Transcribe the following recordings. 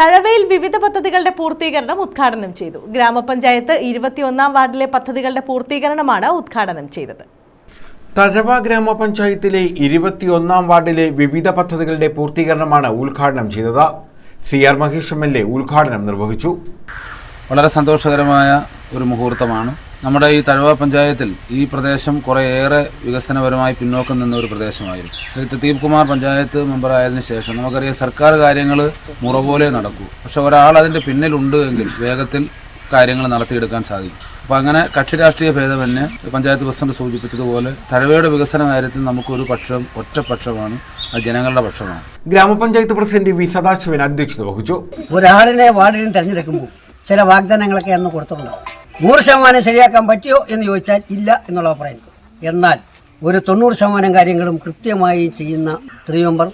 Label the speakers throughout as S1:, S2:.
S1: തഴവയിൽ വിവിധ പദ്ധതികളുടെ പൂർത്തീകരണം ഉദ്ഘാടനം ചെയ്തു. ഗ്രാമപഞ്ചായത്ത് 21-ാം വാർഡിലെ പദ്ധതികളുടെ പൂർത്തീകരണമാണ് ഉദ്ഘാടനം ചെയ്തത്.
S2: തഴവ ഗ്രാമപഞ്ചായത്തിലെ 21-ാം വാർഡിലെ വിവിധ പദ്ധതികളുടെ പൂർത്തീകരണമാണ് ഉദ്ഘാടനം ചെയ്തത്. CR മഹേഷ് MLA ഉദ്ഘാടനം നിർവഹിച്ചു.
S3: വളരെ സന്തോഷകരമായ ഒരു മുഹൂർത്തമാണ്. നമ്മുടെ ഈ തഴവ പഞ്ചായത്തിൽ ഈ പ്രദേശം കുറേയേറെ വികസനപരമായി പിന്നോക്കം നിന്ന ഒരു പ്രദേശമായിരുന്നു. ശ്രീ പ്രദീപ് കുമാർ പഞ്ചായത്ത് മെമ്പറായതിനു ശേഷം നമുക്കറിയാം സർക്കാർ കാര്യങ്ങൾ മുറ പോലെ നടക്കൂ. പക്ഷെ ഒരാൾ അതിൻ്റെ പിന്നിലുണ്ട് എങ്കിൽ വേഗത്തിൽ കാര്യങ്ങൾ നടത്തിയെടുക്കാൻ സാധിക്കും. അപ്പോൾ അങ്ങനെ കക്ഷി രാഷ്ട്രീയ ഭേദമന്യേ പഞ്ചായത്ത് പ്രസിഡന്റ് സൂചിപ്പിച്ചതുപോലെ തഴവയുടെ വികസന കാര്യത്തിൽ നമുക്കൊരു പക്ഷം ഒറ്റപക്ഷമാണ്, അത് ജനങ്ങളുടെ പക്ഷമാണ്.
S2: ഗ്രാമപഞ്ചായത്ത് പ്രസിഡന്റ് വി സദാശിവൻ അധ്യക്ഷത വഹിച്ചു.
S4: ഒരാളിനെ വാർഡിന് തിരഞ്ഞെടുക്കുമ്പോൾ ചില വാഗ്ദാനങ്ങളൊക്കെ അന്ന് കൊടുത്തിട്ടുണ്ടാവും. 100% ശരിയാക്കാൻ പറ്റുമോ എന്ന് ചോദിച്ചാൽ ഇല്ല എന്നുള്ള അഭിപ്രായം. എന്നാൽ ഒരു 90% കാര്യങ്ങളും കൃത്യമായി ചെയ്യുന്ന മെമ്പർ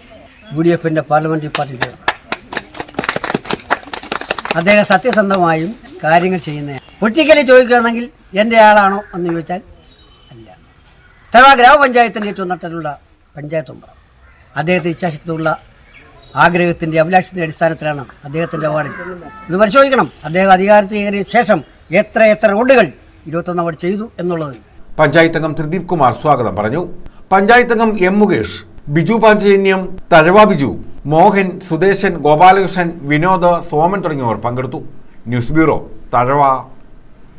S4: UDFന്റെ പാർലമെന്ററി പാർട്ടി അദ്ദേഹം സത്യസന്ധമായും കാര്യങ്ങൾ ചെയ്യുന്ന പൊളിറ്റിക്കലി ചോദിക്കുകയാണെങ്കിൽ എൻ്റെ ആളാണോ എന്ന് ചോദിച്ചാൽ അല്ല. തഴവ ഗ്രാമപഞ്ചായത്തിൻ്റെ ഏറ്റവും നട്ടലുള്ള പഞ്ചായത്ത് മെമ്പർ അദ്ദേഹത്തിന് ഇച്ഛാശക്തിയുള്ള ആഗ്രഹത്തിൻ്റെ അഭിലാഷത്തിൻ്റെ അടിസ്ഥാനത്തിലാണ് അദ്ദേഹത്തിൻ്റെ അവാർഡ്. ഇത് പരിശോധിക്കണം. അദ്ദേഹം അധികാരത്തിൽ കയറിയ ശേഷം എത്ര റോഡുകൾ 21-ാം വാർഡ് ചെയ്തു എന്നുള്ളത്.
S2: പഞ്ചായത്ത് അംഗം പ്രദീപ് കുമാർ സ്വാഗതം പറഞ്ഞു. പഞ്ചായത്ത് അംഗം M മുകേഷ്, ബിജു പാഞ്ചജന്യം, തഴവ ബിജു, മോഹൻ, സുദേശൻ, ഗോപാലകൃഷ്ണൻ, വിനോദ്, സോമൻ തുടങ്ങിയവർ പങ്കെടുത്തു. News bureau, Thazhava.